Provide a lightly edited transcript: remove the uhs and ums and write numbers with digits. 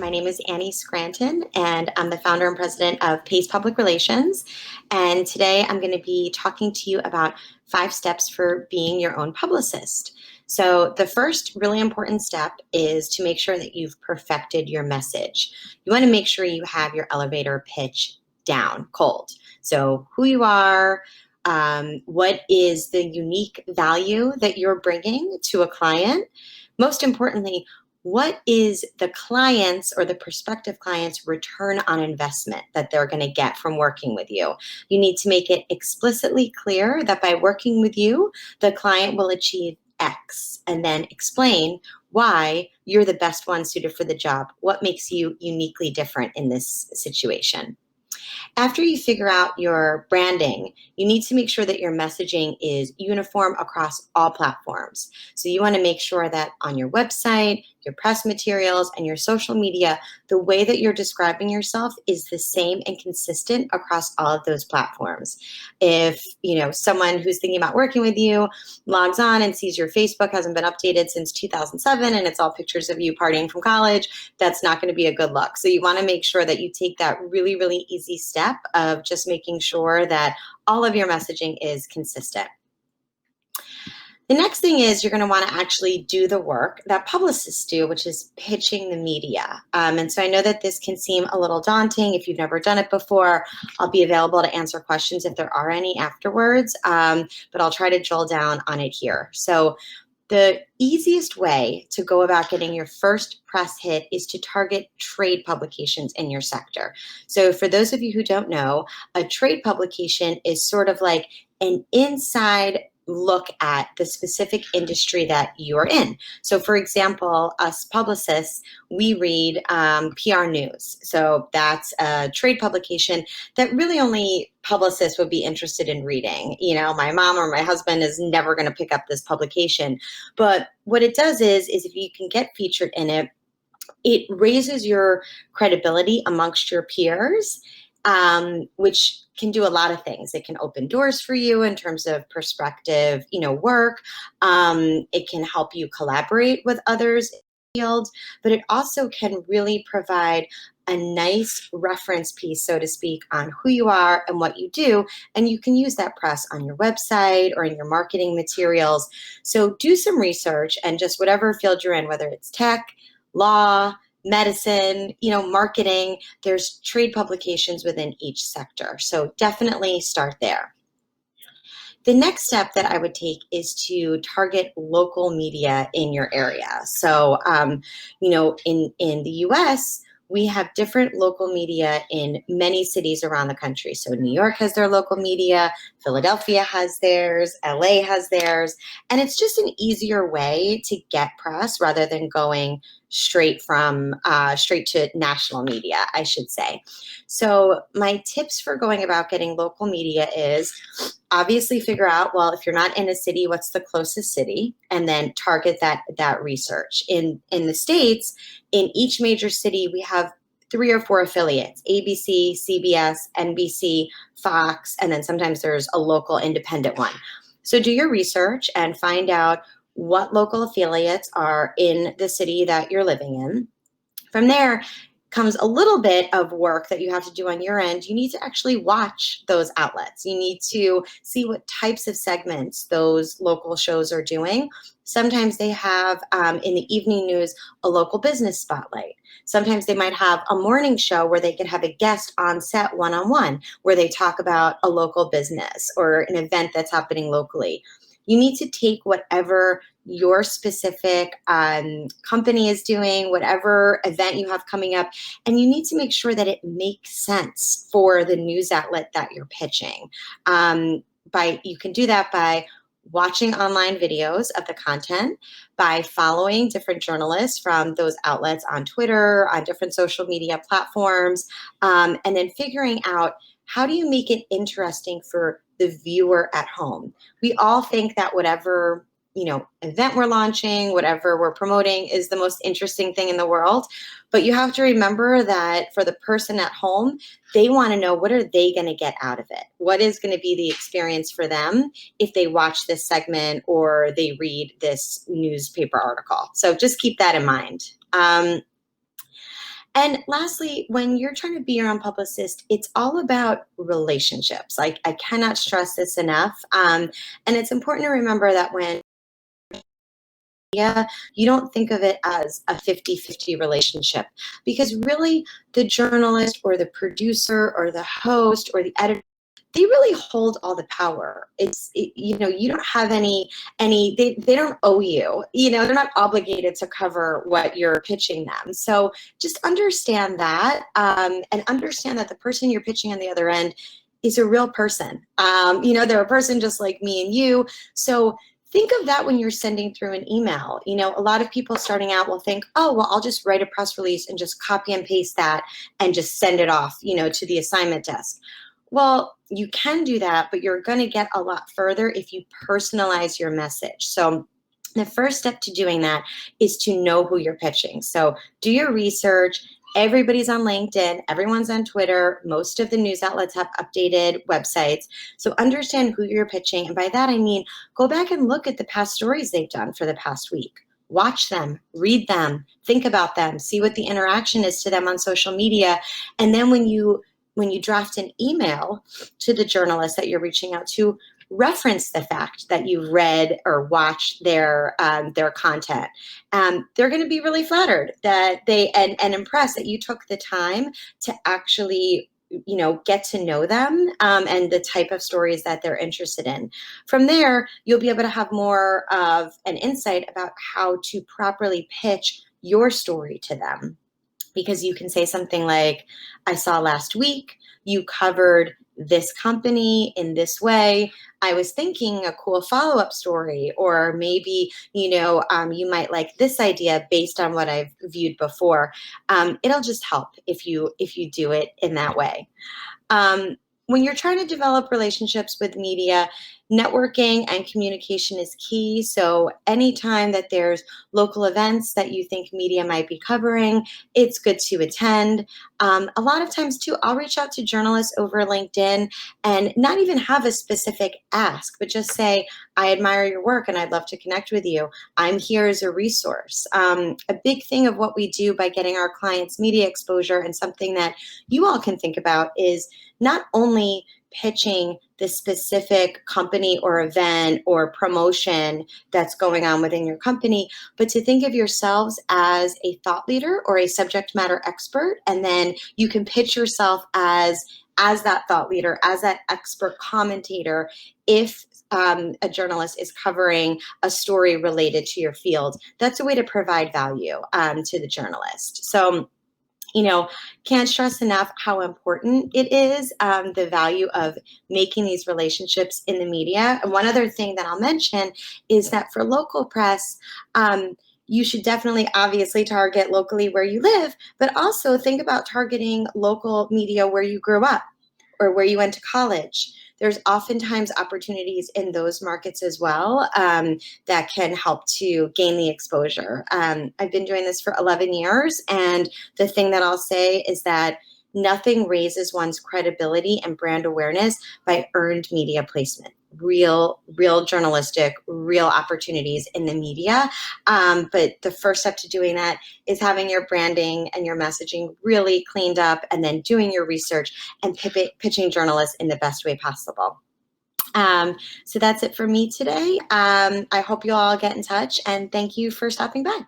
My name is Annie Scranton, and I'm the founder and president of Pace Public Relations. And today I'm going to be talking to you about 5 steps for being your own publicist. So the first really important step is to make sure that you've perfected your message. You want to make sure you have your elevator pitch down cold. So who you are, what is the unique value that you're bringing to a client? Most importantly, what is the client's or the prospective client's return on investment that they're going to get from working with you? You need to make it explicitly clear that by working with you, the client will achieve X, and then explain why you're the best one suited for the job. What makes you uniquely different in this situation? After you figure out your branding, you need to make sure that your messaging is uniform across all platforms. So you want to make sure that on your website, your press materials, and your social media, the way that you're describing yourself is the same and consistent across all of those platforms. If someone who's thinking about working with you logs on and sees your Facebook hasn't been updated since 2007 and it's all pictures of you partying from college, that's not going to be a good look. So you want to make sure that you take that really, really easy step of just making sure that all of your messaging is consistent. The next thing is you're going to want to actually do the work that publicists do, which is pitching the media. And so I know that this can seem a little daunting if you've never done it before. I'll be available to answer questions if there are any afterwards, but I'll try to drill down on it here. So the easiest way to go about getting your first press hit is to target trade publications in your sector. So for those of you who don't know, a trade publication is sort of like an inside look at the specific industry that you're in. So for example, us publicists, we read PR News. So that's a trade publication that really only publicists would be interested in reading. My mom or my husband is never going to pick up this publication. But what it does is if you can get featured in it, it raises your credibility amongst your peers, which can do a lot of things. It can open doors for you in terms of prospective, work. It can help you collaborate with others in the field, but it also can really provide a nice reference piece, so to speak, on who you are and what you do. And you can use that press on your website or in your marketing materials. So do some research, and just whatever field you're in, whether it's tech, law, medicine, marketing, there's trade publications within each sector. So definitely start there. The next step that I would take is to target local media in your area. So, in the US, we have different local media in many cities around the country. So New York has their local media, Philadelphia has theirs, LA has theirs, and it's just an easier way to get press rather than going straight to national media, I should say. So my tips for going about getting local media is obviously figure out, well, if you're not in a city, what's the closest city, and then target that research. In the States, in each major city, we have 3 or 4 affiliates: ABC, CBS, NBC, Fox, and then sometimes there's a local independent one. So do your research and find out what local affiliates are in the city that you're living in. From there comes a little bit of work that you have to do on your end. You need to actually watch those outlets. You need to see what types of segments those local shows are doing. Sometimes they have, in the evening news, a local business spotlight. Sometimes they might have a morning show where they can have a guest on set one-on-one, where they talk about a local business or an event that's happening locally. You need to take whatever your specific company is doing, whatever event you have coming up, and you need to make sure that it makes sense for the news outlet that you're pitching. You can do that by watching online videos of the content, by following different journalists from those outlets on Twitter, on different social media platforms, and then figuring out, how do you make it interesting for the viewer at home? We all think that whatever event we're launching, whatever we're promoting is the most interesting thing in the world. But you have to remember that for the person at home, they want to know, what are they going to get out of it? What is going to be the experience for them if they watch this segment or they read this newspaper article? So just keep that in mind. And lastly, when you're trying to be your own publicist, it's all about relationships. Like, I cannot stress this enough. And it's important to remember that when you don't think of it as a 50-50 relationship, because really the journalist or the producer or the host or the editor, they really hold all the power. You don't have they don't owe you, they're not obligated to cover what you're pitching them. So just understand that, and understand that the person you're pitching on the other end is a real person. They're a person just like me and you. So think of that when you're sending through an email. A lot of people starting out will think, oh, well, I'll just write a press release and just copy and paste that and just send it off, to the assignment desk. Well, you can do that, but you're going to get a lot further if you personalize your message. So the first step to doing that is to know who you're pitching. So do your research. Everybody's on LinkedIn, everyone's on Twitter, most of the news outlets have updated websites. So understand who you're pitching. And by that, I mean, go back and look at the past stories they've done for the past week. Watch them, read them, think about them, see what the interaction is to them on social media. And then when you draft an email to the journalist that you're reaching out to, reference the fact that you've read or watched their content. They're going to be really flattered that and impressed that you took the time to actually get to know them, and the type of stories that they're interested in. From there, you'll be able to have more of an insight about how to properly pitch your story to them. Because you can say something like, I saw last week you covered this company in this way. I was thinking a cool follow-up story, or maybe, you might like this idea based on what I've viewed before. It'll just help if you do it in that way. When you're trying to develop relationships with media, networking and communication is key. So anytime that there's local events that you think media might be covering, it's good to attend. A lot of times too, I'll reach out to journalists over LinkedIn and not even have a specific ask, but just say, I admire your work and I'd love to connect with you. I'm here as a resource. A big thing of what we do by getting our clients media exposure, and something that you all can think about, is not only pitching the specific company or event or promotion that's going on within your company, but to think of yourselves as a thought leader or a subject matter expert. And then you can pitch yourself as that thought leader, as that expert commentator, if a journalist is covering a story related to your field. That's a way to provide value to the journalist. So, can't stress enough how important it is, the value of making these relationships in the media. And one other thing that I'll mention is that for local press, you should definitely obviously target locally where you live, but also think about targeting local media where you grew up or where you went to college. There's oftentimes opportunities in those markets as well, that can help to gain the exposure. I've been doing this for 11 years, and the thing that I'll say is that nothing raises one's credibility and brand awareness by earned media placement. Real journalistic, real opportunities in the media. But the first step to doing that is having your branding and your messaging really cleaned up, and then doing your research and pitching journalists in the best way possible. So that's it for me today. I hope you all get in touch, and thank you for stopping by.